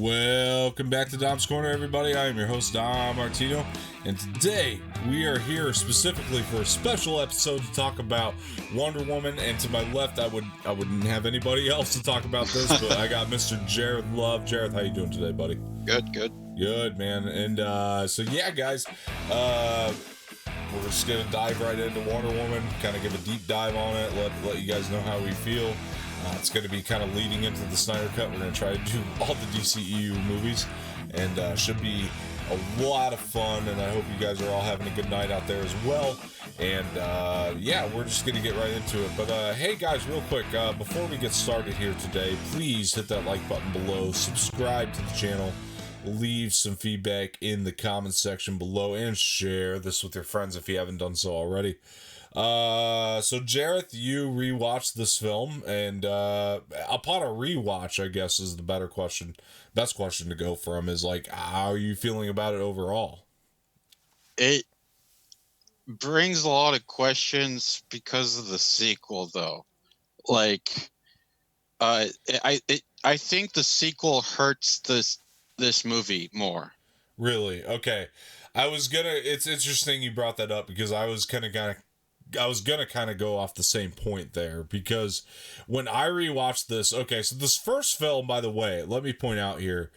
Welcome back to Dom's Corner, everybody. I am your host, Dom Martino, and today we are here specifically for a special episode to talk about Wonder Woman. And to my left, I wouldn't have anybody else to talk about this, but I got Mr. Jareth Love. Jareth, how you doing today, buddy? Good, man. And so yeah, guys, we're just gonna dive right into Wonder Woman, kind of give a deep dive on it, let you guys know how we feel. It's going to be kind of leading into the Snyder Cut. We're going to try to do all the DCEU movies, and should be a lot of fun, and I hope you guys are all having a good night out there as well. And yeah, we're just going to get right into it. But hey guys, real quick, before we get started here today, please hit that like button below, subscribe to the channel, leave some feedback in the comments section below, and share this with your friends if you haven't done so already. So Jareth, you rewatched this film, and upon a rewatch, I guess is the best question to go from is like, how are you feeling about it overall? It brings a lot of questions because of the sequel, though. Like, I think the sequel hurts this movie more. Really? Okay. It's interesting you brought that up because I was gonna kind of go off the same point there, because when I rewatched this, okay, so this first film, by the way, let me point out here,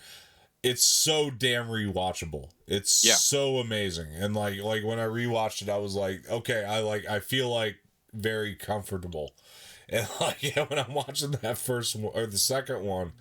it's so damn rewatchable. It's so amazing. And like when I rewatched it, I was like, okay, I feel like very comfortable. And like, yeah, when I'm watching that first one or the second one,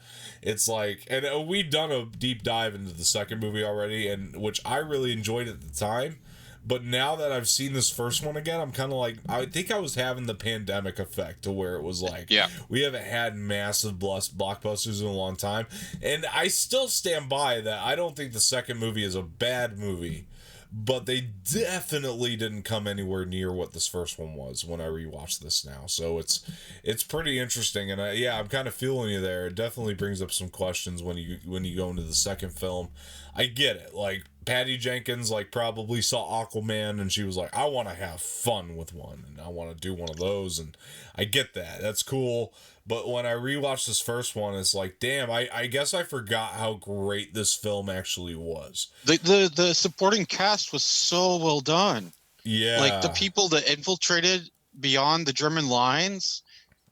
it's like, and we've done a deep dive into the second movie already, and which I really enjoyed at the time. But now that I've seen this first one again, I'm kind of like, I think I was having the pandemic effect to where it was like, we haven't had massive blockbusters in a long time. And I still stand by that. I don't think the second movie is a bad movie, but they definitely didn't come anywhere near what this first one was when I rewatched this now. So it's pretty interesting. And I'm kind of feeling you there. It definitely brings up some questions when you go into the second film. I get it. Like, Patty Jenkins probably saw Aquaman and she was like, I want to have fun with one and I want to do one of those, and I get that. That's cool. But when I rewatched this first one, it's like, damn, I guess I forgot how great this film actually was. The supporting cast was so well done. Yeah. Like, the people that infiltrated beyond the German lines,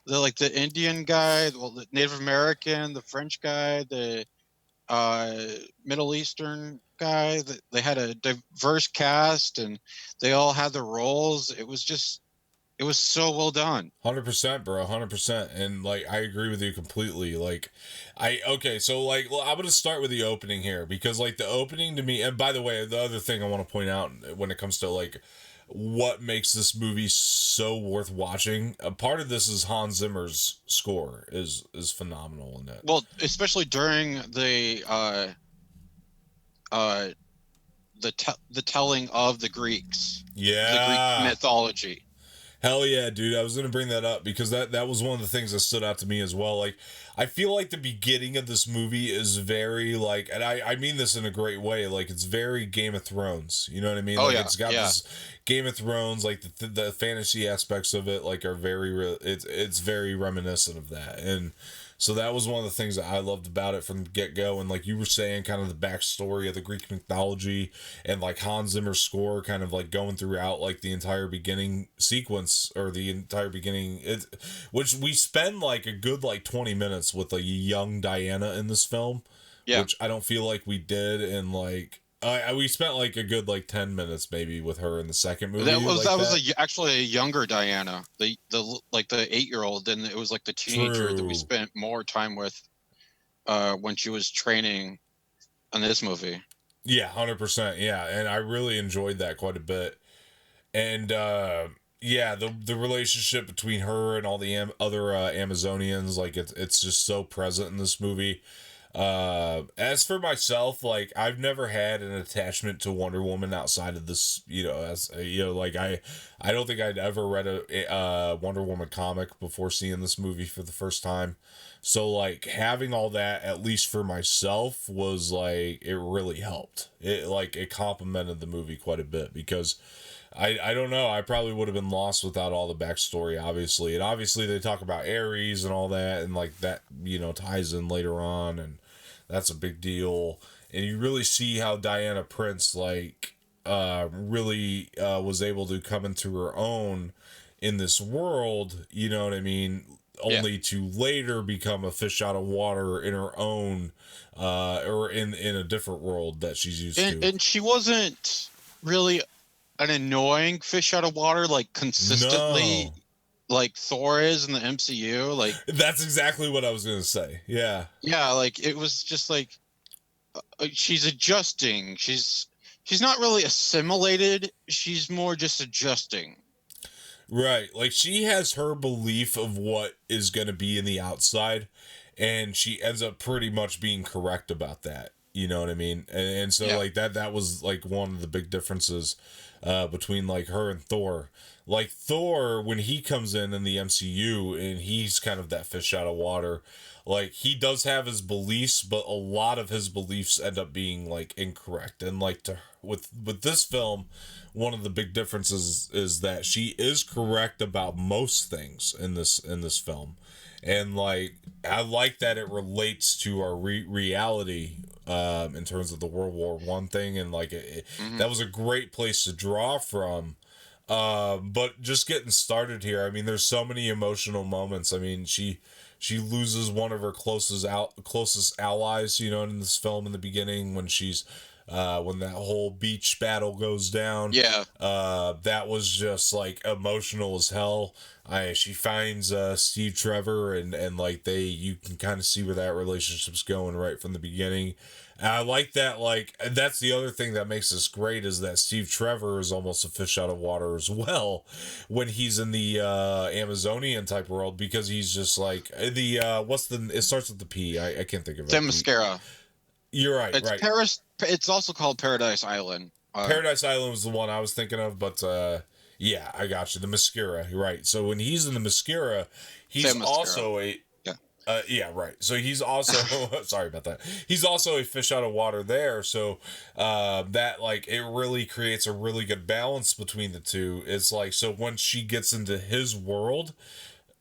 the Indian guy, the Native American, the French guy, the Middle Eastern guy. They had a diverse cast and they all had their roles. It was so well done. 100%, bro. 100%. And I agree with you completely. I'm going to start with the opening here, because the opening to me, and by the way, the other thing I want to point out when it comes to what makes this movie so worth watching, a part of this is Hans Zimmer's score is phenomenal in it. Well, especially during the telling of the Greeks. Yeah. The Greek mythology. Hell yeah, dude. I was going to bring that up because that was one of the things that stood out to me as well. I feel like the beginning of this movie is very and I mean this in a great way, it's very Game of Thrones. You know what I mean? It's got this Game of Thrones, the fantasy aspects of it, are very, it's very reminiscent of that. And so that was one of the things that I loved about it from the get-go. And you were saying, kind of the backstory of the Greek mythology and Hans Zimmer's score kind of going throughout the entire beginning sequence, or the entire beginning, which we spend a good 20 minutes with a young Diana in this film, which I don't feel like we did in we spent a good 10 minutes maybe with her in the second movie. Actually a younger Diana, the 8-year-old, and it was the teenager that we spent more time with when she was training in this movie. Yeah, 100%. Yeah, and I really enjoyed that quite a bit. And the relationship between her and all the other Amazonians, it's just so present in this movie. As for myself, I've never had an attachment to Wonder Woman outside of this, I don't think I'd ever read a Wonder Woman comic before seeing this movie for the first time. So having all that, at least for myself, was it really helped. It complemented the movie quite a bit, because I don't know, I probably would have been lost without all the backstory, obviously. And obviously they talk about Ares and all that, and that, ties in later on, and That's a big deal. And you really see how Diana Prince like really was able to come into her own in this world, you know what I mean? Yeah. Only to later become a fish out of water in her own, or in a different world that she's used And to. and she wasn't really an annoying fish out of water like consistently No, like Thor is in the MCU. Like, that's exactly what I was gonna say. Yeah, yeah, like it was just like she's adjusting. She's not really assimilated. She's more just adjusting. right. Like she has her belief of what is gonna be in the outside, and she ends up pretty much being correct about that. You know what I mean? And so Yeah. like that was like one of the big differences between like her and Thor. Like Thor, when he comes in the MCU and he's kind of that fish out of water, like he does have his beliefs, but a lot of his beliefs end up being like incorrect. And like to with this film, one of the big differences is that she is correct about most things in this film, and like I like that it relates to our reality in terms of the World War I thing, and like Hmm. that was a great place to draw from. But just getting started here, I mean, there's so many emotional moments. I mean, she loses one of her closest allies, you know, in this film in the beginning when she's when that whole beach battle goes down. Yeah. That was just like emotional as hell. She finds Steve Trevor, and like you can kind of see where that relationship's going right from the beginning. And I like that. Like that's the other thing that makes this great is that Steve Trevor is almost a fish out of water as well when he's in the Amazonian type world, because he's just like the what's the it starts with the P. I can't think of it. Themyscira. You're right, It's right. Paris. It's also called Paradise Island. Paradise Island was the one I was thinking of, but yeah, I got you. The mascara, right? So when he's in the mascara, he's Themyscira. also a Yeah. yeah, right. So he's also sorry about that. He's also a fish out of water there. So that like it really creates a really good balance between the two. It's like so once she gets into his world,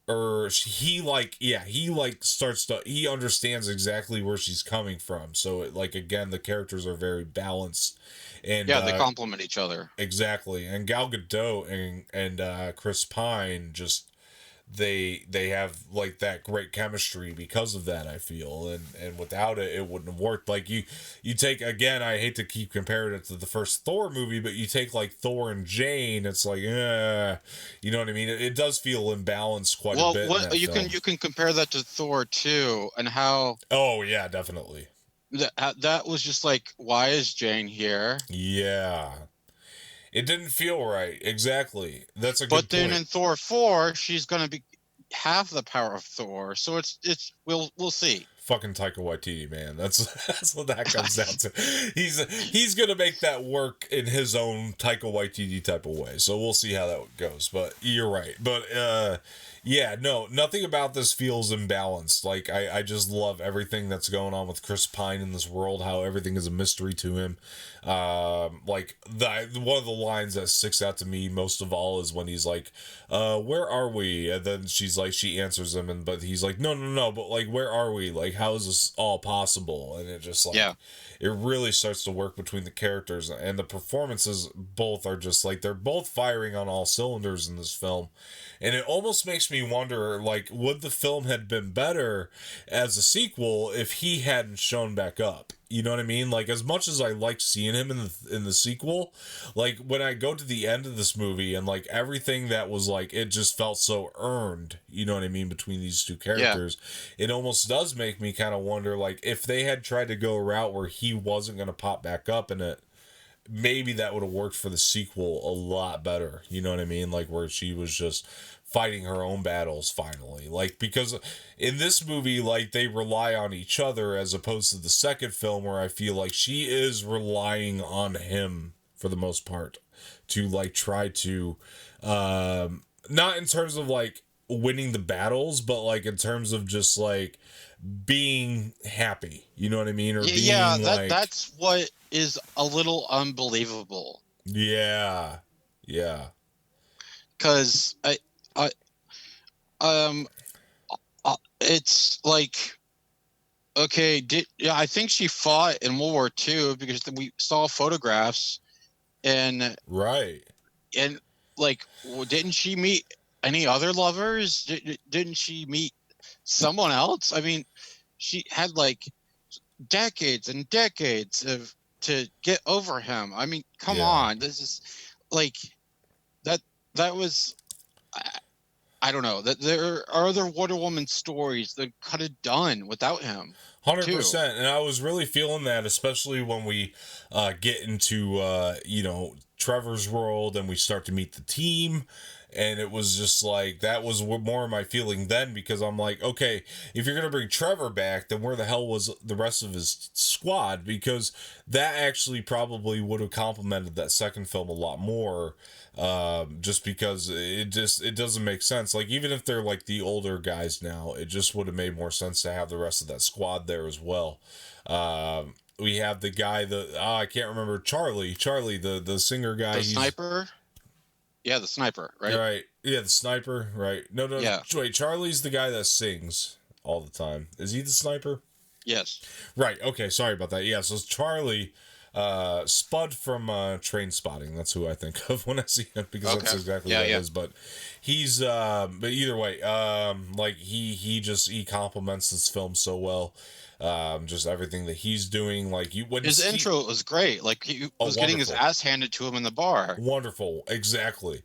or he like yeah he like starts to he understands exactly where she's coming from. So it, like again, the characters are very balanced, and Yeah, they complement each other. exactly. And Gal Gadot and Chris Pine just they have like that great chemistry because of that, I feel, and without it it wouldn't have worked. Like you take again, I hate to keep comparing it to the first Thor movie, but you take like Thor and Jane, it's like you know what I mean, it does feel imbalanced quite a Well, bit in what that film. you can compare that to Thor 2 and how Oh yeah, definitely. that was just like, why is Jane here? Yeah, it didn't feel right. Exactly, that's a good But then point. in Thor 4, she's gonna be have the power of Thor. So it's we'll see. Fucking Taika Waititi, man. That's that's what that comes down to. He's gonna make that work in his own Taika Waititi type of way. So we'll see how that goes. But you're right. But yeah, no, nothing about this feels imbalanced. Like I just love everything that's going on with Chris Pine in this world. How everything is a mystery to him. Like the one of the lines that sticks out to me most of all is when he's like, where are we? And then she's like, she answers him, and but he's like, no, but like, where are we? Like, how is this all possible? And it just like, Yeah. it really starts to work between the characters, and the performances both are just like they're both firing on all cylinders in this film. And it almost makes me wonder, like, would the film had been better as a sequel if he hadn't shown back up? You know what I mean? Like, as much as I liked seeing him in the sequel, like when I go to the end of this movie and like everything that was like it just felt so earned. You know what I mean, between these two Yeah. characters, it almost does make me kind of wonder, like, if they had tried to go a route where he wasn't going to pop back up in it, maybe that would have worked for the sequel a lot better. You know what I mean? Like where she was just fighting her own battles finally. Like because in this movie, like they rely on each other as opposed to the second film where I feel like she is relying on him for the most part to like try to not in terms of like winning the battles, but like in terms of just like being happy. You know what I mean? Or Yeah, being like that's what is a little unbelievable yeah. Yeah. cuz I it's like Okay, I think she fought in World War II because we saw photographs and Right. and like didn't she meet any other lovers? Didn't she meet someone else? I mean, she had like decades and decades of to get over him. I mean, come Yeah. on. This is like that that was I, I don't know. That there are other Wonder Woman stories that could have done without him too. 100%. And I was really feeling that, especially when we get into, Trevor's world and we start to meet the team. And it was just like, that was more of my feeling then, because I'm like, okay, if you're going to bring Trevor back, then where the hell was the rest of his squad? Because that actually probably would have complemented that second film a lot more. Just because it doesn't make sense. Like, even if they're like the older guys now, it just would have made more sense to have the rest of that squad there as well. We have the guy, I can't remember, Charlie, the singer guy. The He's sniper, yeah, the sniper, right? right. Yeah, the sniper. Right. No, no. Yeah, Wait, Charlie's the guy that sings all the time. Is he the sniper? yes, Right. Okay. Sorry about that. Yeah. So it's Charlie, Spud from Train Spotting. That's who I think of when I see him, because that's okay, exactly yeah, what it yeah. is. But he's, but either way, like he complements this film so well. Just everything that he's doing, like you when His Steve, intro was great. Like he oh, was getting his wonderful. ass handed to him in the bar. Wonderful, exactly.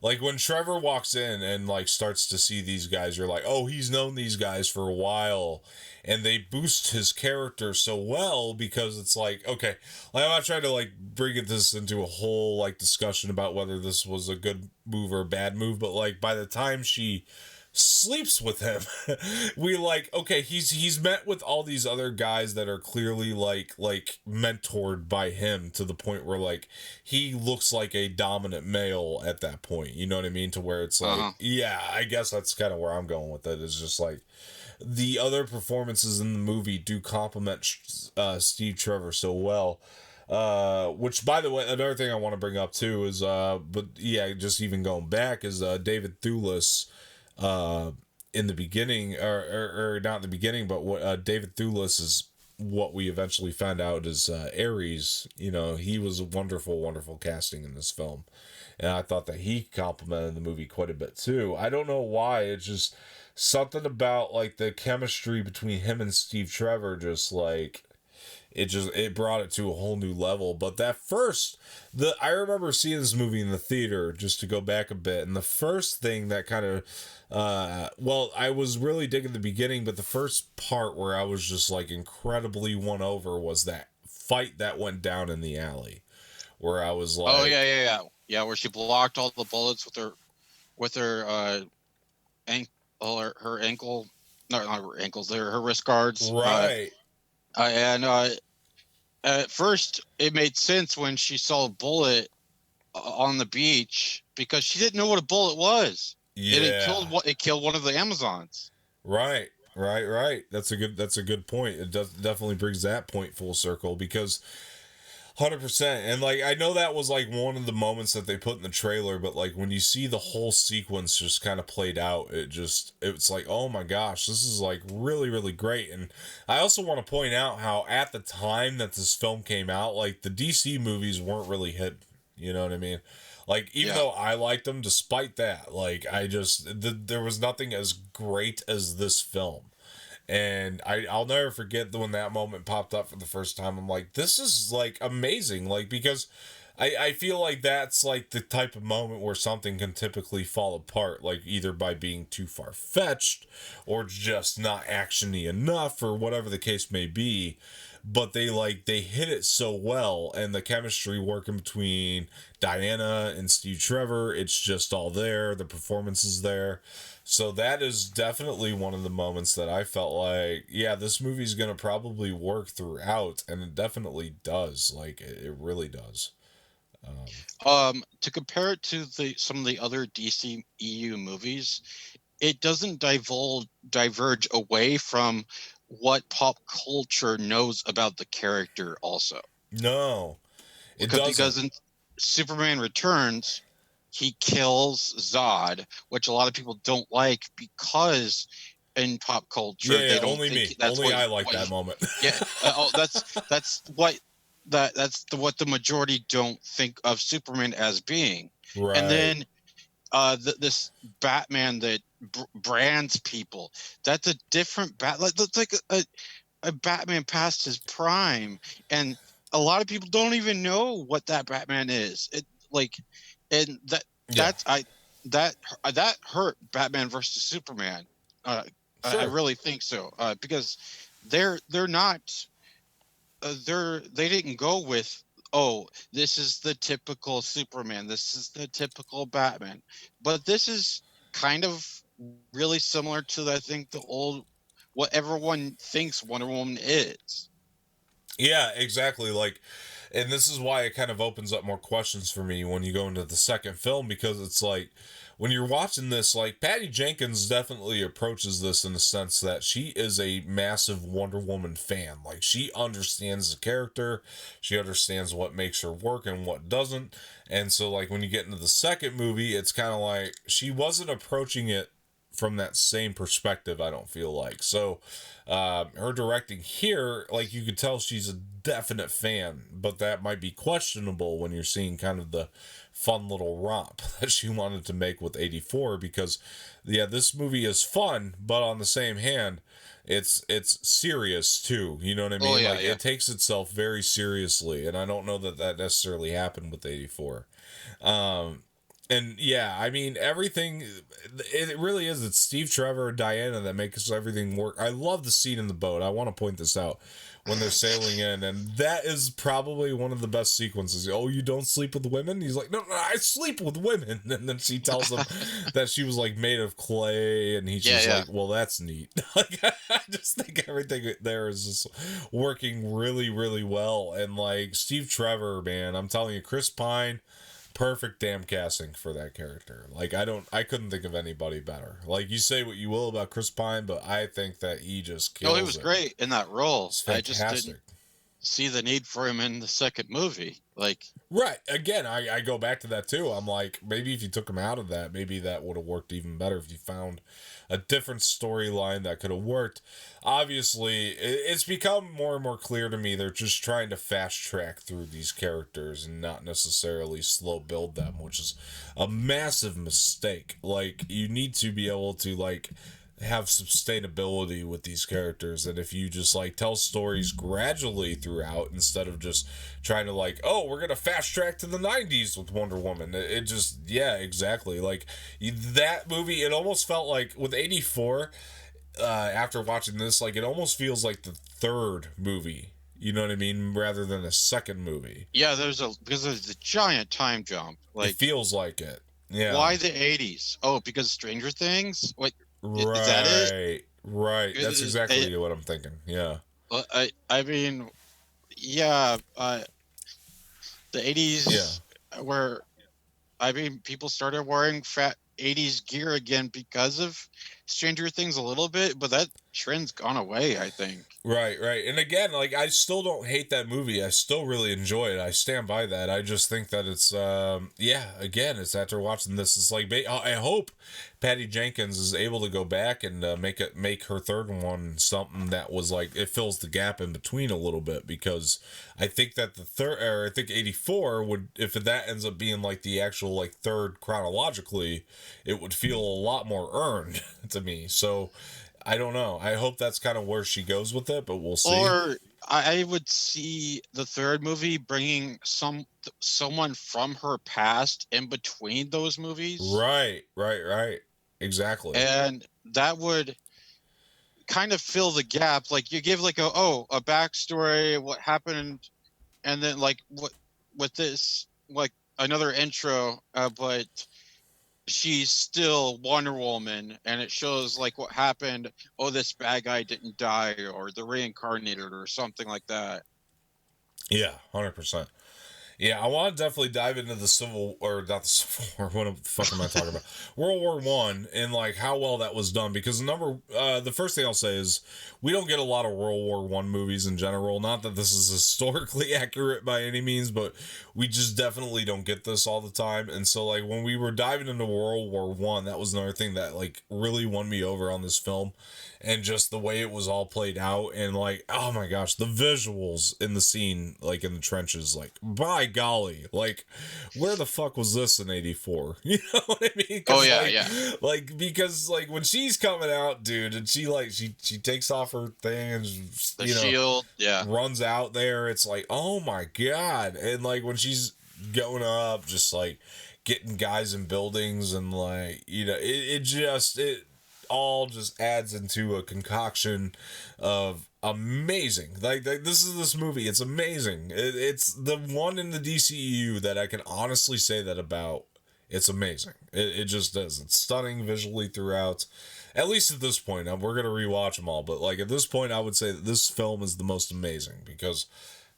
Like when Trevor walks in and like starts to see these guys, you're like, oh, he's known these guys for a while, and they boost his character so well, because it's like, okay, like I'm not trying to like bring this into a whole like discussion about whether this was a good move or a bad move, but like by the time she sleeps with him, we like, okay, he's met with all these other guys that are clearly like mentored by him, to the point where like he looks like a dominant male at that point, you know what I mean, to where it's Uh like, huh. yeah, I guess that's kind of where I'm going with it. Is just like the other performances in the movie do complement Steve Trevor so well. Which, by the way, another thing I want to bring up too is, but yeah, just even going back, is David Thewlis, uh, in the beginning, or not in the beginning, but what David Thewlis is what we eventually found out is Ares. You know, he was a wonderful, wonderful casting in this film, and I thought that he complimented the movie quite a bit too. I don't know why. It's just something about like the chemistry between him and Steve Trevor, just like it brought it to a whole new level. But that first, the I remember seeing this movie in the theater, just to go back a bit, and the first thing that kind of well, I was really digging the beginning, but the first part where I was just like incredibly won over was that fight that went down in the alley, where I was Oh yeah, like, yeah, yeah, yeah. Where she blocked all the bullets with her ankle, her ankle, no, not her ankles. They're her wrist guards. right, And at first it made sense when she saw a bullet on the beach because she didn't know what a bullet was. yeah, It killed one of the Amazons. right. Right. That's a good point. It does definitely brings that point full circle, because 100%. And like I know that was like one of the moments that they put in the trailer, but like when you see the whole sequence just kind of played out, it's like, oh my gosh, this is like really, really great. And I also want to point out how at the time that this film came out, like the DC movies weren't really hit. You know what I mean? Like, even Yeah. though I liked them, despite that, like there was nothing as great as this film. And I'll never forget when that moment popped up for the first time. I'm like, this is like amazing. Like, because I feel like that's like the type of moment where something can typically fall apart, like either by being too far fetched or just not actiony enough, or whatever the case may be. But they hit it so well, and the chemistry working between Diana and Steve Trevor, it's just all there. The performance is there. So that is definitely one of the moments that I felt like, yeah, this movie's gonna probably work throughout, and it definitely does. Like it really does. To compare it to the some of the other DC EU movies, it doesn't diverge away from what pop culture knows about the character also. No, it Because doesn't. in Superman Returns, he kills Zod, which a lot of people don't like because in pop Yeah, culture. yeah, They don't only think me. that's Only what I like what that moment. yeah. That's what what the majority don't think of Superman as being. And Right. then this Batman that brands people. That's a different that's like a Batman past his prime, and a lot of people don't even know what that Batman is. It like, and Yeah. that's I that that hurt Batman versus Superman. Uh, I Sure. really think so because they're not they didn't go with, oh, this is the typical Superman, this is the typical Batman, but this is kind of really similar to, I think, the old what everyone thinks Wonder Woman is. Yeah, exactly. Like, and this is why it kind of opens up more questions for me when you go into the second film, because it's like when you're watching this, like Patty Jenkins definitely approaches this in the sense that she is a massive Wonder Woman fan. Like, she understands the character, she understands what makes her work and what doesn't. And so, like, when you get into the second movie, it's kind of like she wasn't approaching it from that same perspective, I don't feel like. So her directing here, like, you could tell she's a definite fan, but that might be questionable when you're seeing kind of the fun little romp that she wanted to make with 84, because yeah, this movie is fun, but on the same hand, it's serious too, you know what I Oh mean? yeah, Like, yeah. it takes itself very seriously, and I don't know that that necessarily happened with 84. um and yeah, I mean, everything, it really is. It's Steve Trevor and Diana that makes everything work. I love the scene in the boat. I want to point this out when they're sailing in, and that is probably one of the best sequences. Oh, you don't sleep with women? He's like, no, no, I sleep with women. And then she tells him that she was like made of clay, and he's Yeah, just yeah. like, well, that's neat. Like, I just think everything there is just working really, really well. And like Steve Trevor, man, I'm telling you, Chris Pine, perfect damn casting for that character. Like, I couldn't think of anybody better. Like, you say what you will about Chris Pine, but I think that he just No, he kills was it. great in that role. It's I just didn't fantastic. see the need for him in the second movie. Like, Right. Again, I go back to that too. I'm like, maybe if you took him out of that, maybe that would have worked even better if you found a different storyline that could have worked. Obviously, it's become more and more clear to me they're just trying to fast track through these characters and not necessarily slow build them, which is a massive mistake. Like, you need to be able to, like, have sustainability with these characters, and if you just like tell stories gradually throughout instead of just trying to like, oh, we're gonna fast track to the 90s with Wonder Woman, it just, yeah, exactly. Like, that movie, it almost felt like with 84, after watching this, like, it almost feels like the third movie, you know what I mean, rather than a second movie. yeah, there's a giant time jump. It Like, feels like it. Yeah. why the 80s? Oh, because Stranger Things? What is that it? Right, right, that's I, exactly what I'm thinking. Yeah. I mean, yeah, the Yeah. 80s where I mean, people started wearing fat 80s gear again because of Stranger Things a little bit, but that trend's gone away, I think. Right, right. And again, like, I still don't hate that movie. I still really enjoy it. I stand by that. I just think that it's yeah, again, it's after watching this, it's like, I hope Patty Jenkins is able to go back and make her third one something that was like, it fills the gap in between a little bit, because I think that the third, or I think 84 would, if that ends up being like the actual like third chronologically, it would feel a lot more earned to me. So I don't know. I hope that's kind of where she goes with it, but we'll see. Or I would see the third movie bringing someone from her past in between those movies, Right, right, right. Exactly. and that would kind of fill the gap. Like, you give like a backstory, what happened, and then like what with this, like, another intro, but she's still Wonder Woman, and it shows like what happened. Oh, this bad guy didn't die, or the reincarnated, or something like that. Yeah, 100%. Yeah, I want to definitely dive into the Civil, or not the Civil War. What the fuck am I talking about? World War One, and like how well that was done. Because the first thing I'll say is we don't get a lot of World War One movies in general. Not that this is historically accurate by any means, but we just definitely don't get this all the time. And so like when we were diving into World War One, that was another thing that like really won me over on this film, and just the way it was all played out, and like oh my gosh, the visuals in the scene, like in the trenches, like by golly, like where the fuck was this in '84? You know what I mean? Oh Because yeah, yeah. because like when she's coming out, dude, and she takes off her thing and The shield, yeah. runs out there, it's like oh my god, and like when she's going up, just like getting guys in buildings, and like it all just adds into a concoction of amazing. Like this movie. It's amazing. It's the one in the DCEU that I can honestly say that about. It's amazing. It just is. It's stunning visually throughout. At least at this point, we're gonna rewatch them all. But like at this point, I would say that this film is the most amazing because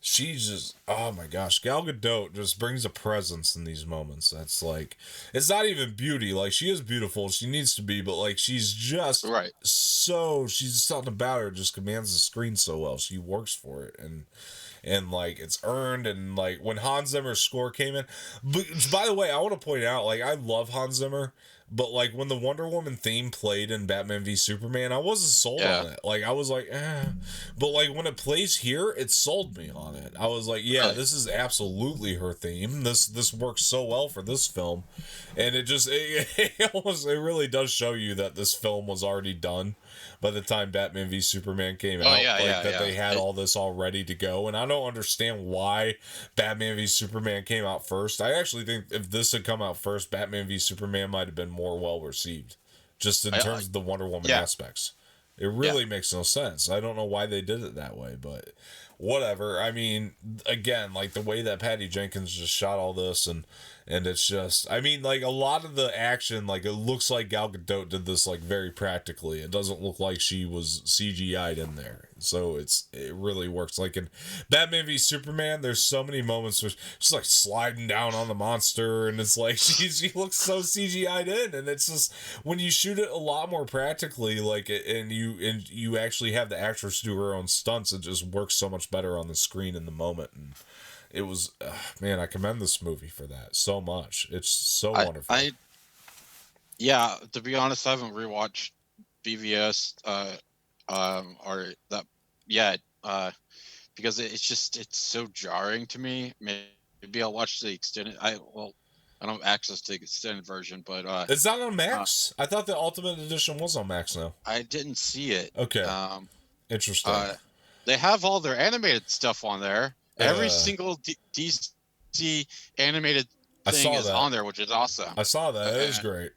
she's just oh my gosh, Gal Gadot just brings a presence in these moments that's like it's not even beauty, like she is beautiful, she needs to be, but like she's just Right. she's something about her just commands the screen so well. She works for it, and like it's earned. And like when Hans Zimmer's score came in, but by the way, I want to point out, like I love Hans Zimmer, but like when the Wonder Woman theme played in Batman v Superman, I wasn't sold on it. Like I was like, but like when it plays here, it sold me on it. I was like, yeah, this is absolutely her theme. This works so well for this film, and it really does show you that this film was already done by the time Batman v Superman came out. They had all this all ready to go, and I don't understand why Batman v Superman came out first. I actually think if this had come out first, Batman v Superman might have been more well received, just in terms of the Wonder Woman aspects. It really makes no sense. I don't know why they did it that way, but whatever. I mean, again, like the way that Patty Jenkins just shot all this, and it's just, I mean, like a lot of the action, like it looks like Gal Gadot did this like very practically. It doesn't look like she was CGI'd in there. So it really works. Like in Batman v Superman, there's so many moments where she's like sliding down on the monster, and it's like she looks so CGI'd in, and it's just when you shoot it a lot more practically, like and you actually have the actress do her own stunts, it just works so much better on the screen in the moment. And it was man, I commend this movie for that so much. It's so wonderful. To be honest, I haven't rewatched BVS or that yet because it's so jarring to me. Maybe I'll watch the extended. I don't have access to the extended version, but it's not on Max. I thought the Ultimate Edition was on Max now. I didn't see it. Okay. Interesting. They have all their animated stuff on there. Every single DC animated thing is on there, which is awesome. I saw that. It was great.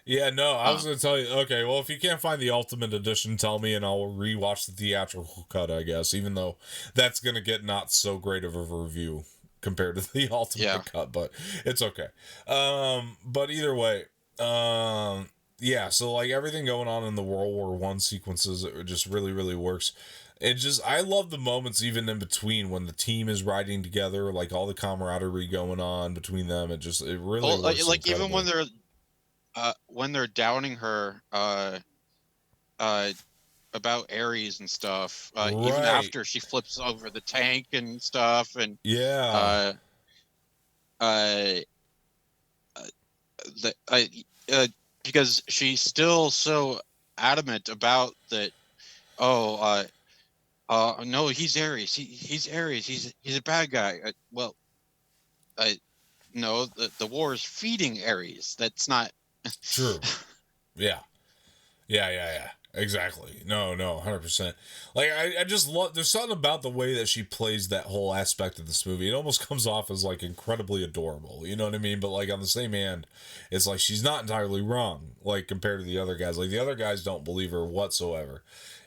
Yeah, no, I was going to tell you, okay, well, if you can't find the Ultimate Edition, tell me, and I'll rewatch the theatrical cut, I guess, even though that's going to get not so great of a review compared to the Ultimate cut, but it's okay. But either way, yeah, so, like, everything going on in the World War I sequences, it just really, really works. I love the moments even in between when the team is riding together, like all the camaraderie going on between them. It really works. Like even when they're downing her about Ares and stuff, even after she flips over the tank and stuff, and because she's still so adamant about that. No, he's Ares. He's Ares. He's a bad guy. No, the war is feeding Ares. That's not true. Yeah. Exactly. No, 100%. Like I just love. There's something about the way that she plays that whole aspect of this movie. It almost comes off as like incredibly adorable. You know what I mean? But like on the same hand, it's like she's not entirely wrong. Like compared to the other guys. Like the other guys don't believe her whatsoever.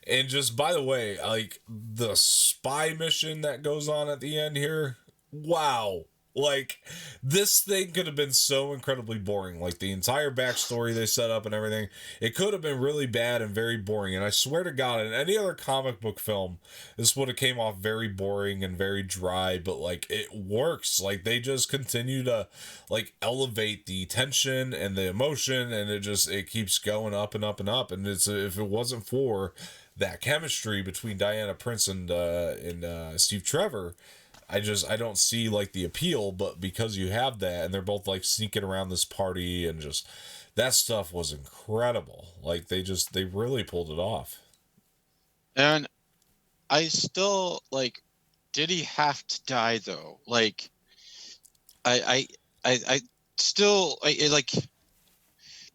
And just by the way, like the spy mission that goes on at the end here, wow. Like, this thing could have been so incredibly boring. Like, the entire backstory they set up and everything, it could have been really bad and very boring. And I swear to God, in any other comic book film, this would have came off very boring and very dry. But like, it works. Like, they just continue to like elevate the tension and the emotion, and it keeps going up and up and up. And it's if it wasn't for that chemistry between Diana Prince and Steve Trevor, I don't see like the appeal. But because you have that, and they're both like sneaking around this party, and just that stuff was incredible. Like, they really pulled it off. And I still like. Did he have to die though? Like, I still like,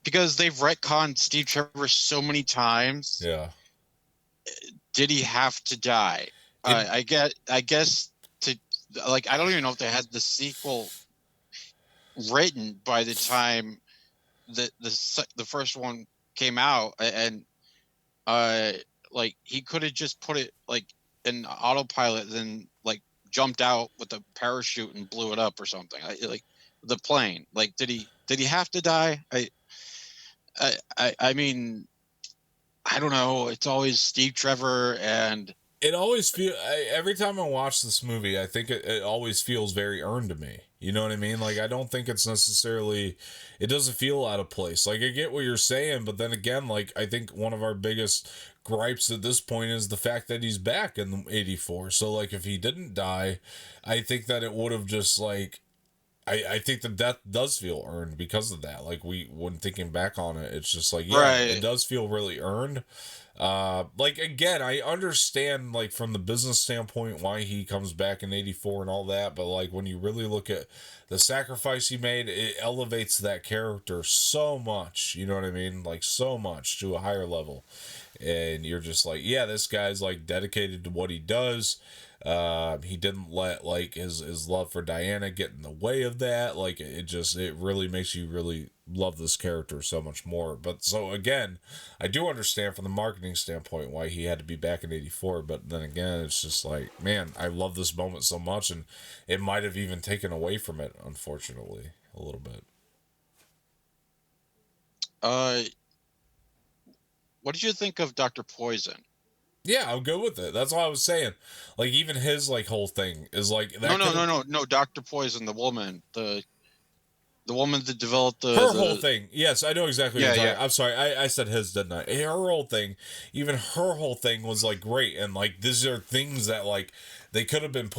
because they've retconned Steve Trevor so many times. Yeah. Did he have to die? It I guess to like, I don't even know if they had the sequel written by the time that the first one came out, and uh like, he could have just put it like in autopilot, then like jumped out with a parachute and blew it up or something. Like the plane. Like, did he have to die? I mean, I don't know. It's always Steve Trevor, and it always every time I watch this movie, I think it always feels very earned to me. You know what I mean? Like, I don't think it's necessarily, it doesn't feel out of place. Like, I get what you're saying, but then again, like, I think one of our biggest gripes at this point is the fact that he's back in '84. So like, if he didn't die, I think that it would have just like, I think the death does feel earned because of that. Like, when thinking back on it, it's just like, yeah, it right, does feel really earned. Like, again, I understand like from the business standpoint why he comes back in '84 and all that, but like, when you really look at the sacrifice he made, it elevates that character so much. You know what I mean? Like, so much to a higher level, and you're just like, yeah, this guy's like dedicated to what he does. He didn't let like his love for Diana get in the way of that. Like, it really makes you really love this character so much more. But so again, I do understand from the marketing standpoint why he had to be back in '84. But then again, it's just like, man, I love this moment so much, and it might have even taken away from it, unfortunately, a little bit. uh what did you think of Dr. Poison? Yeah, I'm good with it. That's what I was saying. Like, even his like whole thing is like No, that no, could no, have. no, no. Dr. Poison, the woman, the woman that developed Her whole the thing, yes, I know exactly what yeah, you're yeah. talking. I'm sorry, I said his, didn't I? Her whole thing, even her whole thing was like great, and like, these are things that like they could have been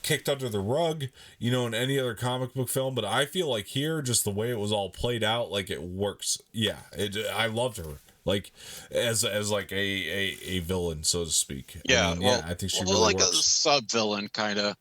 kicked under the rug, in any other comic book film. But I feel like here, just the way it was all played out, like, it works. Yeah, I loved her, like, as like a villain, so to speak. I Yeah, mean, yeah, well, I think she well, really like a works. sub villain kind of.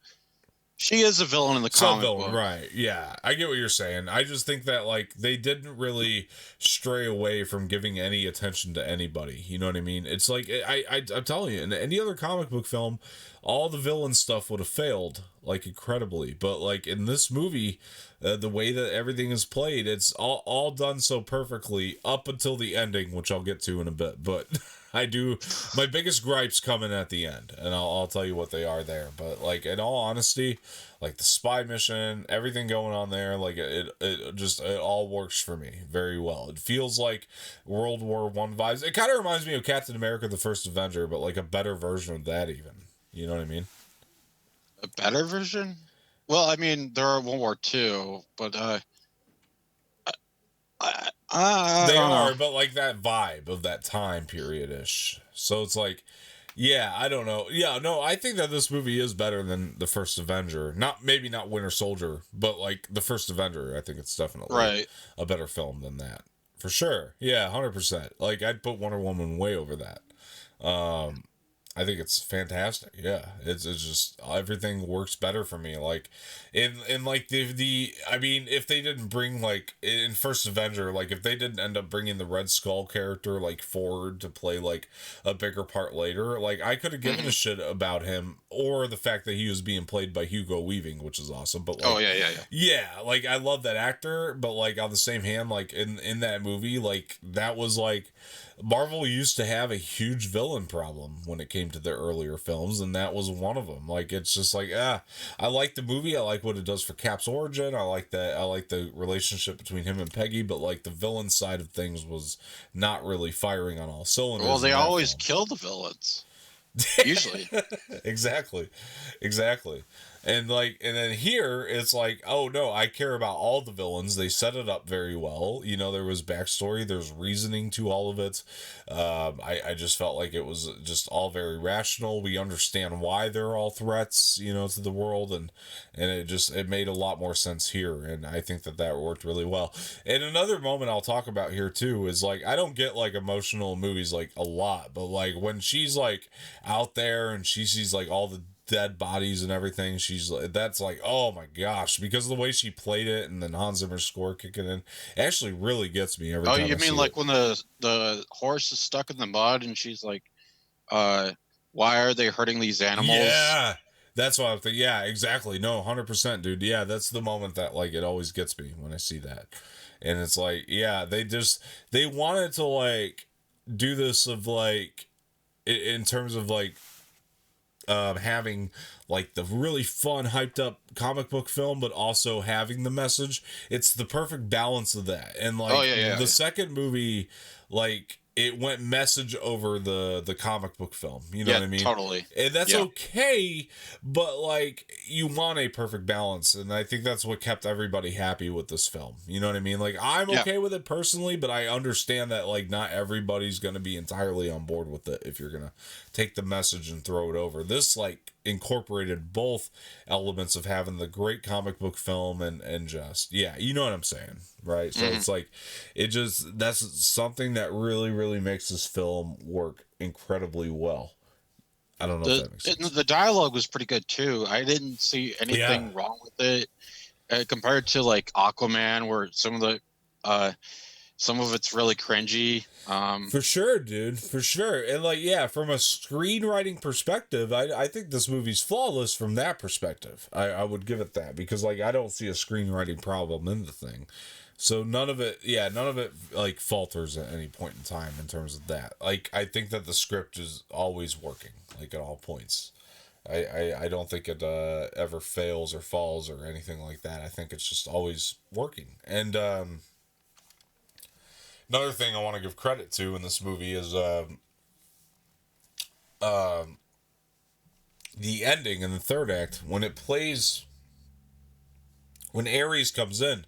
She is a villain in the Sub comic villain, book. right? Yeah, I get what you're saying. I just think that like they didn't really stray away from giving any attention to anybody. You know what I mean? It's like I'm telling you, in any other comic book film, all the villain stuff would have failed like incredibly. But like in this movie, the way that everything is played, it's all done so perfectly up until the ending, which I'll get to in a bit. But I do, my biggest gripes come in at the end, and I'll tell you what they are there. But like, in all honesty, like the spy mission, everything going on there, like it all works for me very well. It feels like World War I vibes. It kind of reminds me of Captain America: The First Avenger, but like a better version of that, even. You know what I mean? A better version? Well, I mean, there are World War II, but I They don't know. are, but like that vibe of that time period ish. So it's like, yeah, I don't know. Yeah, no, I think that this movie is better than the first Avenger. Maybe not Winter Soldier, but like the first Avenger. I think it's definitely Right. a better film than that, for sure. Yeah, 100%. Like, I'd put Wonder Woman way over that. Um, I think it's fantastic. Yeah, it's just everything works better for me. Like, in like the I mean, if they didn't bring like in First Avenger, like if they didn't end up bringing the Red Skull character like forward to play like a bigger part later, like I could have given a Mhm. shit about him, or the fact that he was being played by Hugo Weaving, which is awesome. But Oh like, yeah, yeah, yeah. yeah, like I love that actor, but like on the same hand, like in that movie, like that was like Marvel used to have a huge villain problem when it came came to the earlier films, and that was one of them. Like, it's just like, I like the movie. I like what it does for Cap's origin. I like that. I like the relationship between him and Peggy, but like the villain side of things was not really firing on all cylinders. Well, they in that always film. kill the villains. Usually. Exactly. And then here it's like, oh no, I care about all the villains. They set it up very well. You know, there was backstory, there's reasoning to all of it. I just felt like it was just all very rational. We understand why they're all threats, you know, to the world, and it made a lot more sense here, and I think that worked really well. And another moment I'll talk about here too is like, I don't get like emotional movies like a lot, but like when she's like out there and she sees like all the dead bodies and everything, that's like, oh my gosh, because of the way she played it, and then Hans Zimmer's score kicking in, it actually really gets me every time. Oh, you I mean see like it. when the horse is stuck in the mud and she's like, why are they hurting these animals? Yeah, that's what I'm thinking. Yeah, exactly. No, 100%, dude. Yeah, that's the moment that like it always gets me when I see that. And it's like, yeah, they wanted to like do this of like in terms of like having like the really fun hyped up comic book film, but also having the message. It's the perfect balance of that. And like, Oh, yeah. the second movie, like, it went message over the comic book film, you know what I mean? Totally. And that's Yeah. okay, but like, you want a perfect balance, and I think that's what kept everybody happy with this film, you know what I mean? Like, I'm okay with it personally, but I understand that like not everybody's gonna be entirely on board with it if you're gonna take the message and throw it over. This like incorporated both elements of having the great comic book film and just, yeah, you know what I'm saying, right? So it's like, that's something that really makes this film work incredibly well. I don't know if that makes sense. The dialogue was pretty good too. I didn't see anything wrong with it compared to like Aquaman, where some of it's really cringy. For sure, dude. For sure. And like, yeah, from a screenwriting perspective, I think this movie's flawless from that perspective. I would give it that, because like, I don't see a screenwriting problem in the thing. So none of it like falters at any point in time in terms of that. Like, I think that the script is always working, like at all points. I don't think it ever fails or falls or anything like that. I think it's just always working. And another thing I want to give credit to in this movie is the ending in the third act, when it plays, when Ares comes in.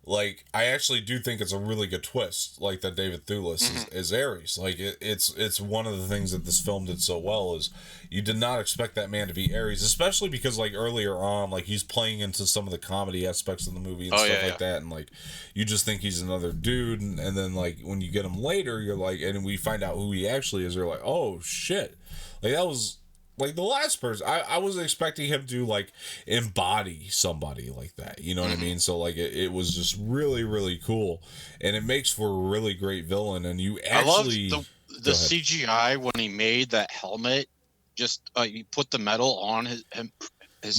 Like, I actually do think it's a really good twist, like that David Thewlis is Ares. Like, it's one of the things that this film did so well is you did not expect that man to be Ares, especially because like earlier on, like he's playing into some of the comedy aspects of the movie and stuff like that, and like you just think he's another dude, and then like when you get him later, you're like, and we find out who he actually is, you're like, oh shit, like that was. Like the last person, I was expecting him to like embody somebody like that, you know what I mean? So like it was just really cool, and it makes for a really great villain. And you actually, I love the CGI when he made that helmet. Just he put the metal on his head.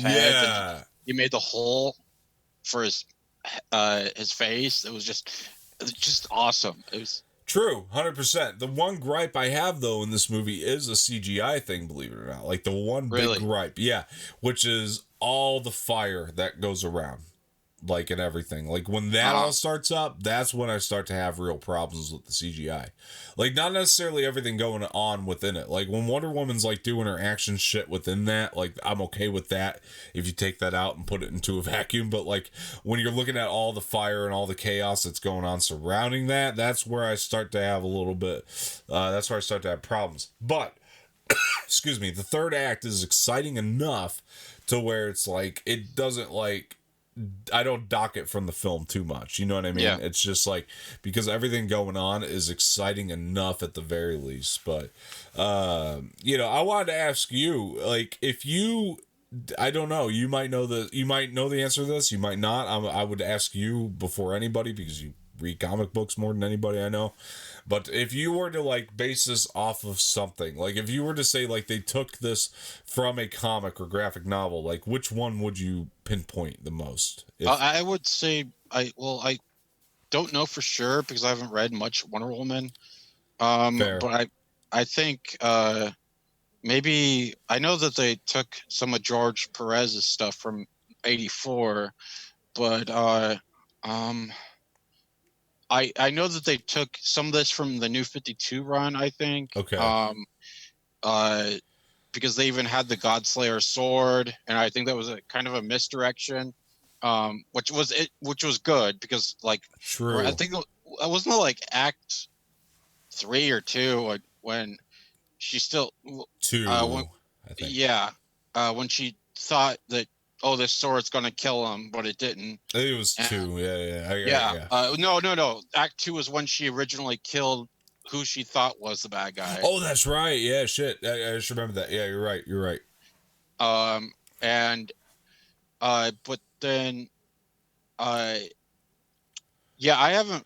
Yeah, and he made the hole for his face. It was just awesome. It was. True, 100%. The one gripe I have, though, in this movie is a CGI thing, believe it or not. Like, the one big gripe, yeah, which is all the fire that goes around, like, and everything. Like, when that all starts up, that's when I start to have real problems with the CGI. Like, not necessarily everything going on within it. Like, when Wonder Woman's, like, doing her action shit within that, like, I'm okay with that if you take that out and put it into a vacuum. But, like, when you're looking at all the fire and all the chaos that's going on surrounding that, that's where I start to have a little bit, that's where I start to have problems. But, excuse me, the third act is exciting enough to where it's, like, it doesn't, like, I don't dock it from the film too much. You know what I mean? Yeah. It's just like, because everything going on is exciting enough at the very least. But, you know, I wanted to ask you, like, if you, I don't know, you might know the answer to this. You might not. I would ask you before anybody, because you read comic books more than anybody I know. But if you were to like base this off of something, like if you were to say like they took this from a comic or graphic novel, like which one would you pinpoint the most? I would say I don't know for sure because I haven't read much Wonder Woman. Fair. But I think maybe I know that they took some of George Perez's stuff from '84, but um, I know that they took some of this from the New 52 run. I think Okay. uh, because they even had the Godslayer sword, and I think that was a kind of a misdirection, which was good because like I True. think it wasn't it like Act 3 or 2 when she still when Two, I think. yeah when she thought that, oh, this sword's gonna kill him, but it didn't. I think it was And two. Yeah, yeah, yeah, yeah. no, Act 2 was when she originally killed who she thought was the bad guy. Oh, that's right. Yeah, shit. I just remember that. Yeah, you're right. You're right. And but then uh yeah, I haven't,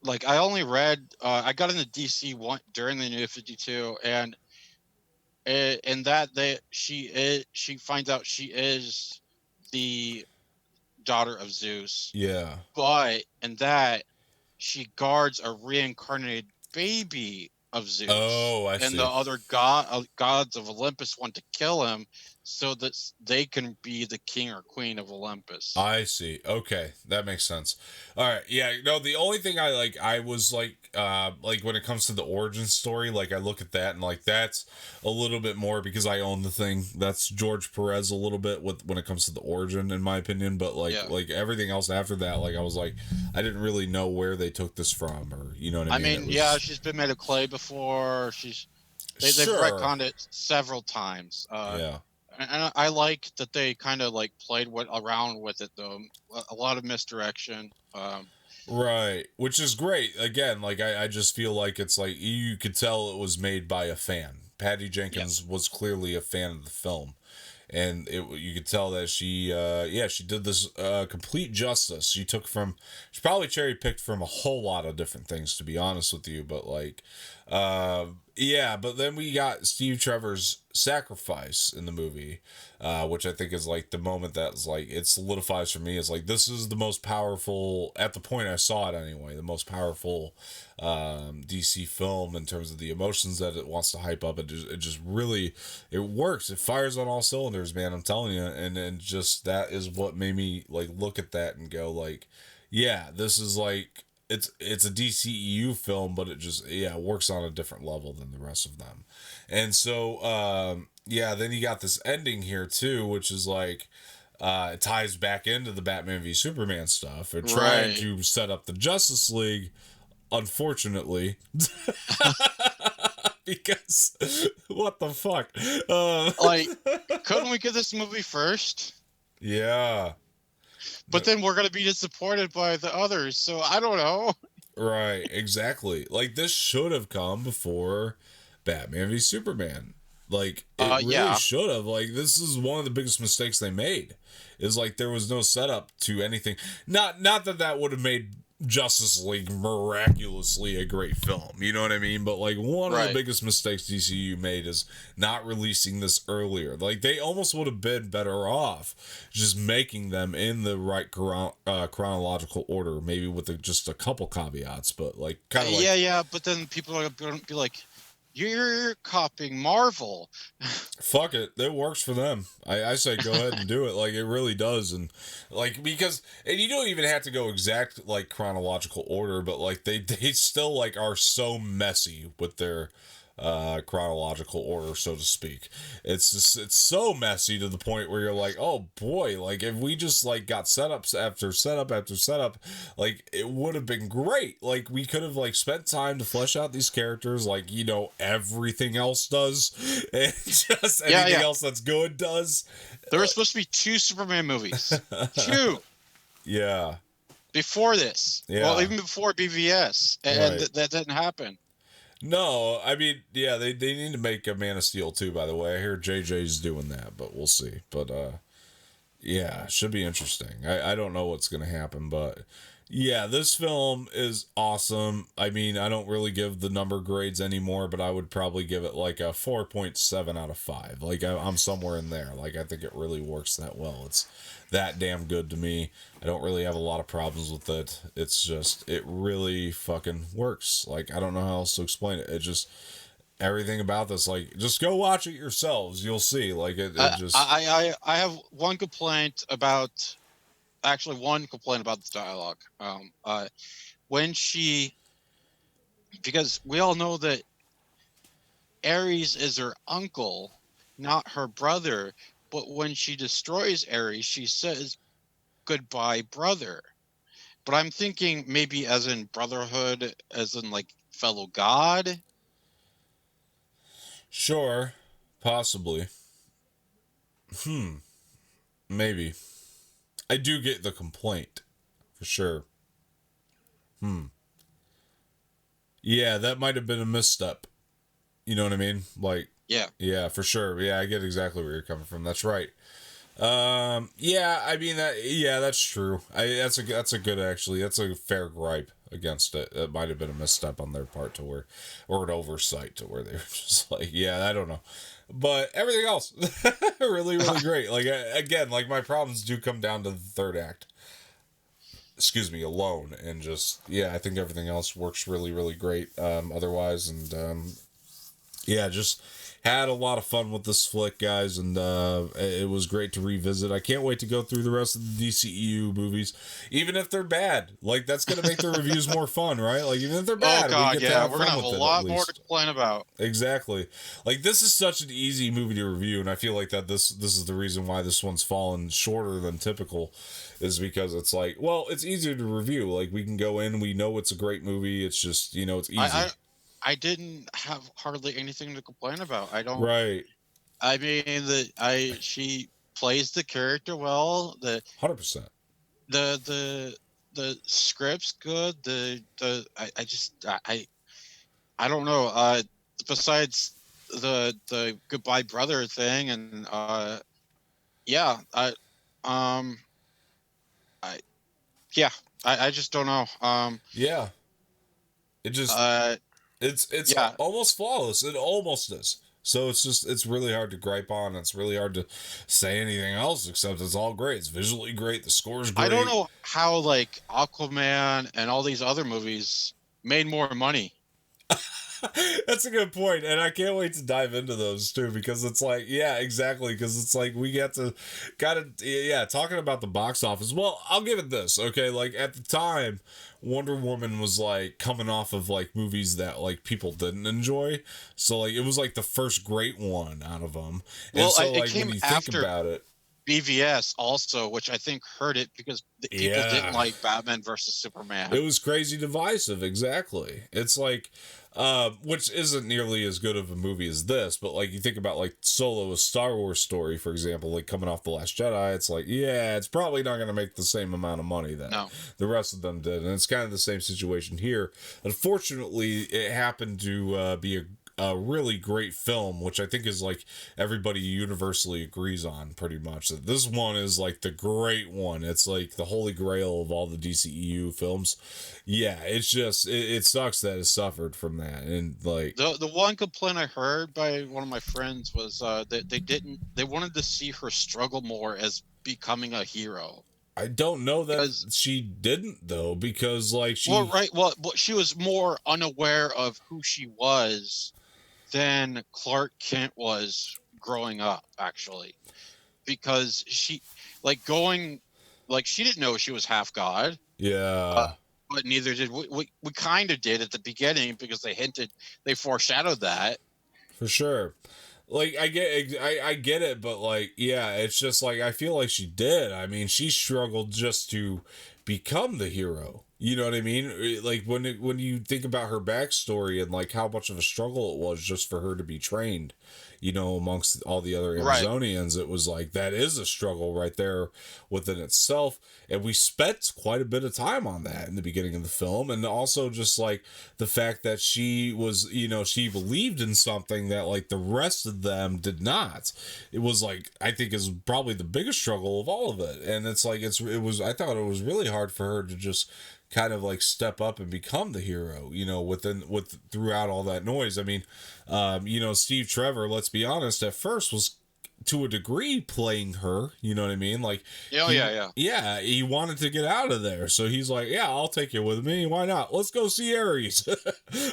like, I only read I got into DC one during the New 52, and in that she finds out she is the daughter of Zeus, Yeah. but in that she guards a reincarnated baby of Zeus, Oh, I and the see. other gods of Olympus want to kill him so that they can be the king or queen of Olympus. I see. Okay, that makes sense. All right. Yeah. No, the only thing I was like when it comes to the origin story, like I look at that and like that's a little bit more because I own the thing. That's George Perez a little bit with when it comes to the origin, in my opinion. But Yeah, like everything else after that, like I was like, I didn't really know where they took this from, or you know what I I mean. It mean, yeah, was she's been made of clay before. They've sure. retconned it several times. Yeah. And I like that they kind of like played around with it though. A lot of misdirection. Right, which is great. Again, like I just feel like it's like you could tell it was made by a fan. Patty Yeah, Jenkins was clearly a fan of the film, and you could tell that she did this complete justice. She probably cherry picked from a whole lot of different things, to be honest with you, but like yeah, but then we got Steve Trevor's sacrifice in the movie, which I think is like the moment that's like it solidifies for me. Is like this is the most powerful at the point I saw it anyway. The most powerful DC film in terms of the emotions that it wants to hype up. It just really it works. It fires on all cylinders, man. I'm telling you, and just that is what made me like look at that and go like, yeah, this is like it's a DCEU film, but it just works on a different level than the rest of them. And so yeah, then you got this ending here too, which is like it ties back into the Batman v Superman stuff. They're trying right. to set up the Justice League, unfortunately. Because what the fuck? Like, couldn't we get this movie first? Yeah. But then we're gonna be disappointed by the others. So I don't know. Right, exactly. Like this should have come before Batman v Superman. Like it really Yeah, should have. Like this is one of the biggest mistakes they made. Is like there was no setup to anything. Not that that would have made Justice League miraculously a great film. You know what I mean? But like one of the right. biggest mistakes DCU made is not releasing this earlier. Like they almost would have been better off just making them in the right chronological order, maybe with just a couple caveats, but like kind of like Yeah. But then people are gonna be like, "You're copying Marvel." fuck it, it works for them. I say go ahead and do it. Like it really does. And like because and you don't even have to go exact like chronological order, but like they still like are so messy with their chronological order, so to speak. It's just it's so messy to the point where you're like, oh boy, like if we just like got setups after setup after setup, like it would have been great. Like we could have like spent time to flesh out these characters like you know everything else does and just anything Yeah. else that's good does. There were supposed to be 2 Superman movies. 2 Yeah, before this. Well, yeah, even before BVS, and right. that didn't happen. No, I mean, yeah, they need to make a Man of Steel too, by the way. I hear JJ's doing that, but we'll see. But yeah, should be interesting. I don't know what's gonna happen, but yeah, this film is awesome. I mean, I don't really give the number grades anymore, but I would probably give it like a 4.7 out of 5. Like I'm somewhere in there. Like I think it really works that well. It's that damn good to me. I don't really have a lot of problems with it. It's just it really fucking works. Like I don't know how else to explain it. It just everything about this, like, just go watch it yourselves. You'll see. Like, it just. I have one complaint about, actually one complaint about the dialogue. When she, because we all know that Ares is her uncle, not her brother. But when she destroys Ares, she says, "Goodbye, brother." But I'm thinking maybe as in brotherhood, as in like fellow god. Sure. Possibly. Maybe. I do get the complaint. For sure. Yeah, that might have been a misstep. You know what I mean? Like, Yeah. yeah, for sure. Yeah, I get exactly where you're coming from. That's right. Yeah, I mean that's true. That's a good, actually. That's a fair gripe against it. It might have been a misstep on their part to where, or an oversight to where they were just like, yeah, I don't know. But everything else, really, really great. Like, again, like, my problems do come down to the third act. Excuse me, alone, and just, yeah, I think everything else works really, really great. Otherwise, and yeah, just had a lot of fun with this flick, guys, and it was great to revisit. I can't wait to go through the rest of the DCEU movies, even if they're bad. Like, that's gonna make the reviews more fun, right? Like, even if they're bad, Oh god, we get to yeah, have we're fun gonna have with a it, lot at more to least. complain about. Exactly. Like, this is such an easy movie to review, and I feel like that this is the reason why this one's fallen shorter than typical, is because it's like, well, it's easier to review. Like, we can go in, we know it's a great movie. It's just, it's easy. I didn't have hardly anything to complain about. I don't. Right. I mean, she plays the character well. 100%. The script's good. I just I don't know. Besides the goodbye brother thing, and yeah, um I yeah, I just don't know. Yeah. It just, Uh it's yeah. almost flawless. It almost is. So it's just, it's really hard to gripe on. It's really hard to say anything else except it's all great. It's visually great. The score's I don't great. know how like Aquaman and all these other movies made more money. That's a good point, and I can't wait to dive into those too, because it's like, yeah, exactly, because it's like we get to yeah, talking about the box office. Well, I'll give it this, okay? Like, at the time, Wonder Woman was like coming off of like movies that like people didn't enjoy, so like it was like the first great one out of them, and Well, so it like when came you think after about it, BVS also, which I think hurt it because people didn't yeah, like Batman versus Superman. it was crazy divisive, exactly. It's like, which isn't nearly as good of a movie as this, but like you think about like Solo, a Star Wars story, for example, like coming off The Last Jedi, it's like, yeah, it's probably not going to make the same amount of money that No. the rest of them did. And it's kind of the same situation here. Unfortunately, it happened to be a really great film, which I think is like everybody universally agrees on pretty much. That this one is like the great one. It's like the holy grail of all the DCEU films. Yeah, it's just it sucks that it suffered from that. And like, The one complaint I heard by one of my friends was that they wanted to see her struggle more as becoming a hero. I don't know that Because she didn't though, because like well, she, right, well, she was more unaware of who she was than Clark Kent was growing up, actually, because she like going like she didn't know she was half god. Uh, yeah, but neither did we kind of did at the beginning because they foreshadowed that. for sure. Like, I get it, but like, yeah, it's just like, I feel like she did. I mean, she struggled just to become the hero. You know what I mean? Like, when you think about her backstory and like how much of a struggle it was just for her to be trained, amongst all the other Right. Amazonians, it was like, that is a struggle right there within itself. And we spent quite a bit of time on that in the beginning of the film. And also just like the fact that she was, she believed in something that like the rest of them did not. It was like, I think is probably the biggest struggle of all of it. And it's like, I thought it was really hard for her to just kind of like step up and become the hero, throughout all that noise. I mean, Steve Trevor, let's be honest, at first was to a degree playing her, you know what I mean? Like, Oh, yeah. Yeah, he wanted to get out of there. So he's like, yeah, I'll take you with me. Why not? Let's go see Ares.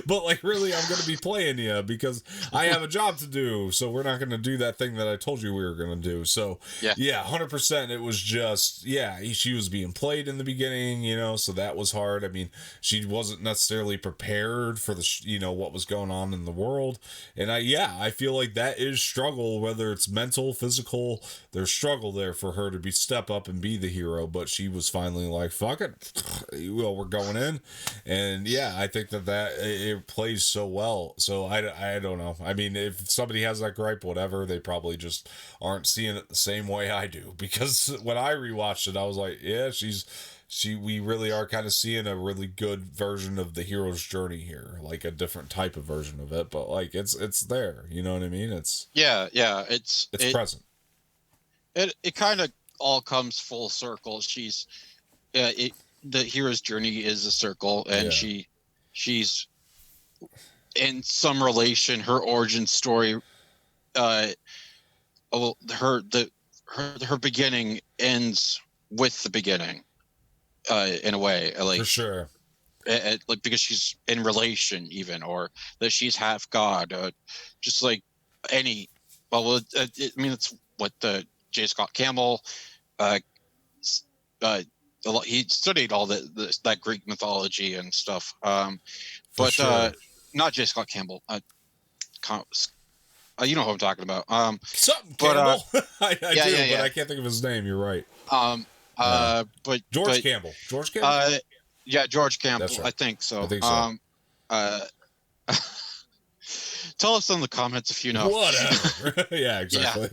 But like, really, I'm going to be playing you because I have a job to do. So we're not going to do that thing that I told you we were going to do. So yeah, 100%. It was just, she was being played in the beginning, you know, so that was hard. I mean, she wasn't necessarily prepared for the, what was going on in the world. And I feel like that is struggle, whether it's mental, physical, there's struggle there for her to step up and be the hero, but she was finally like, fuck it, well, we're going in. And I think that it plays so well. So I don't know. I mean, if somebody has that gripe, whatever, they probably just aren't seeing it the same way I do, because when I rewatched it, I was like, we really are kind of seeing a really good version of the hero's journey here, like a different type of version of it, but like it's there, you know what I mean? It's present. It kind of all comes full circle. The hero's journey is a circle, and she's in some relation, her origin story, her beginning ends with the beginning, in a way, like, for sure. Like, because she's in relation, even, or that she's half god, just like any. Well, I mean, it's what the J. Scott Campbell, he studied all that Greek mythology and stuff. But sure. Not J. Scott Campbell. You know who I'm talking about. Something Campbell. I do, yeah. but I can't think of his name. You're right. But George Campbell. George Campbell. George Campbell. That's right. I think so. I think so. Tell us in the comments if you know. Whatever. Yeah, exactly.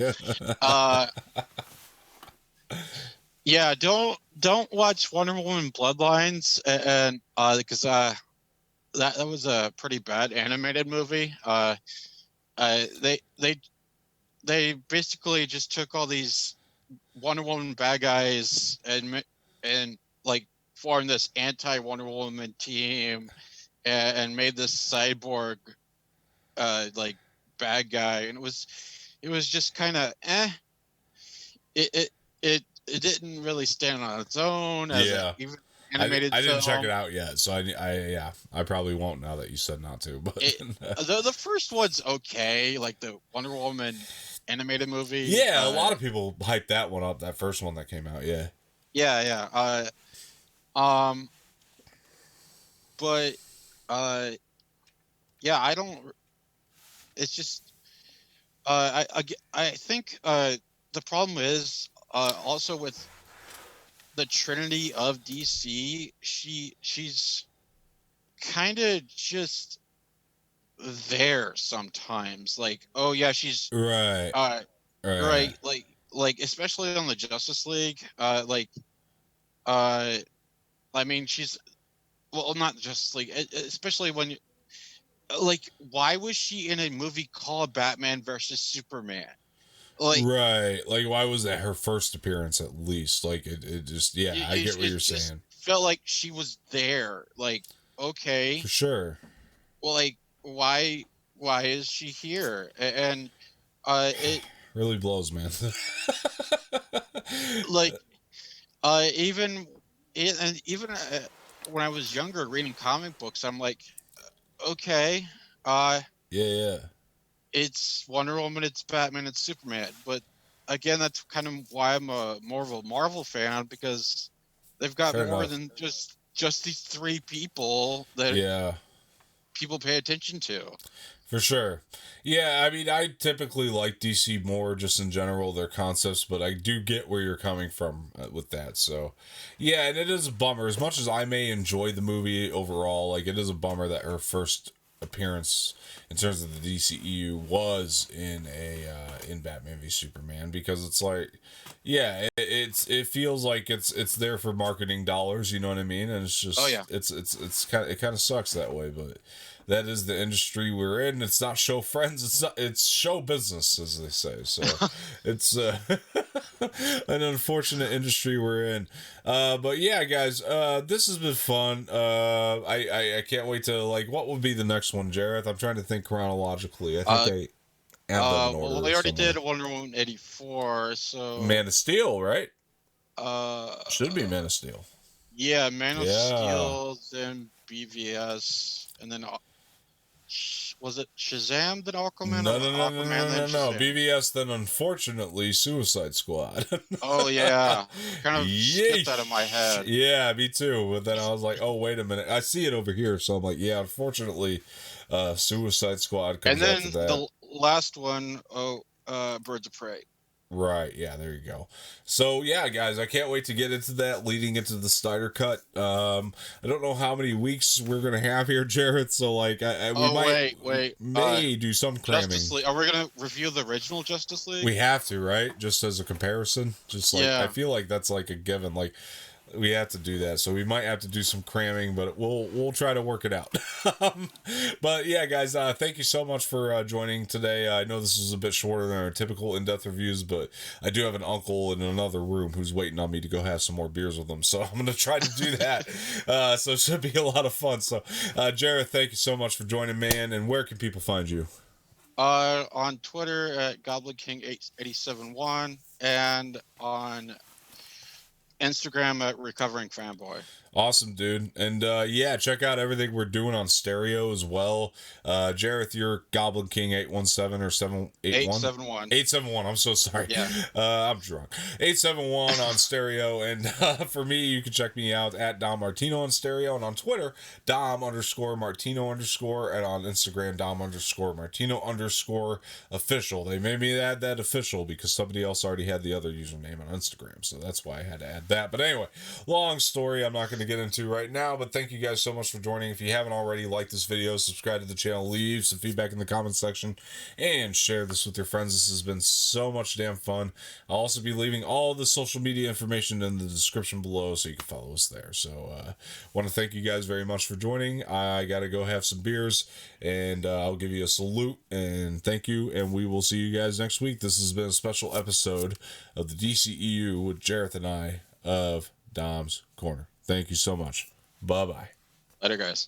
Don't watch Wonder Woman Bloodlines, and because that was a pretty bad animated movie. They basically just took all these Wonder Woman bad guys and like formed this anti Wonder Woman team, and made this cyborg like bad guy, and it was just kind of it didn't really stand on its own as even animated. I didn't check it out yet, so I probably won't now that you said not to. But the first one's okay, like the Wonder Woman animated movie. Yeah, a lot of people hyped that one up. That first one that came out. Yeah. But I don't. It's just I think the problem is also with the Trinity of DC. She's kind of just there sometimes. Like, oh yeah, she's right. Right. Like especially on the Justice League. I mean, she's, well, not Justice League, especially when you, like, why was she in a movie called Batman versus Superman? Like, right, like, why was that her first appearance at least? Like, it just, I get what you're saying. Felt like she was there. Like, okay, for sure. Well, like, why is she here? And it really blows, man. Like, even when I was younger reading comic books, I'm like, okay, it's Wonder Woman, it's Batman, it's Superman. But again, that's kind of why I'm more of a Marvel fan, because they've got more than just these three people that people pay attention to. For sure. Yeah, I mean, I typically like DC more just in general, their concepts, but I do get where you're coming from with that. So, yeah, and it is a bummer. As much as I may enjoy the movie overall, like, it is a bummer that her first appearance in terms of the DCEU was in in Batman v Superman, because it's like, it feels like it's there for marketing dollars, you know what I mean? And it's just, it kind of sucks that way, but that is the industry we're in. It's not show friends. It's show business, as they say. So it's an unfortunate industry we're in. But yeah, guys, this has been fun. I can't wait to, like, what would be the next one, Jareth? I'm trying to think chronologically. I think Order We of already somewhere. did Wonder Woman 84, so Man of Steel, right? uh, Should be Man of Steel. yeah, Man of Yeah. Steel, then BVS, and then was it Shazam, then Aquaman, No, or no, no, no, Aquaman, no, then no, no. Shazam? BVS, then unfortunately Suicide Squad. Oh yeah, I kind of skipped out of my Yeesh. head. Yeah, me too. But then I was like, oh, wait a minute. I see it over here. So I'm like, yeah, unfortunately, Suicide Squad And comes after then that. the last one, Birds of Prey. Right, yeah, there you go. So yeah, guys, I can't wait to get into that leading into the Snyder cut. I don't know how many weeks we're gonna have here, Jareth. So like, we Oh might wait, may do some cramming. Justice League. Are we gonna review the original Justice League? We have to, right? Just as a comparison. Just like I Yeah. feel like that's like a given. Like we have to do that, so we might have to do some cramming, but we'll try to work it out. But yeah, guys, thank you so much for joining today. I know this was a bit shorter than our typical in-depth reviews, but I do have an uncle in another room who's waiting on me to go have some more beers with him, so I'm gonna try to do that. So it should be a lot of fun. So, Jareth, thank you so much for joining, man. And where can people find you? On Twitter at Goblin King 871 and on Instagram at Recovering Fanboy. Awesome, dude. And yeah, check out everything we're doing on stereo as well. Jareth, you're Goblin King 817 or 781? 871. 871. I'm so sorry. Yeah. I'm drunk. 871 on stereo. And for me, you can check me out at Dom Martino on stereo. And on Twitter, Dom_Martino_. And on Instagram, Dom_Martino_ official. They made me add that official because somebody else already had the other username on Instagram. So that's why I had to add that. But anyway, long story. I'm not going to get into right now, but thank you guys so much for joining. If you haven't already, like this video, subscribe to the channel, leave some feedback in the comments section, and share this with your friends. This has been so much damn fun. I'll also be leaving all the social media information in the description below so you can follow us there. So want to thank you guys very much for joining. I gotta go have some beers, and I'll give you a salute and thank you, and we will see you guys next week. This has been a special episode of the DCEU with Jareth and I of Dom's Corner. Thank you so much. Bye-bye. Later, guys.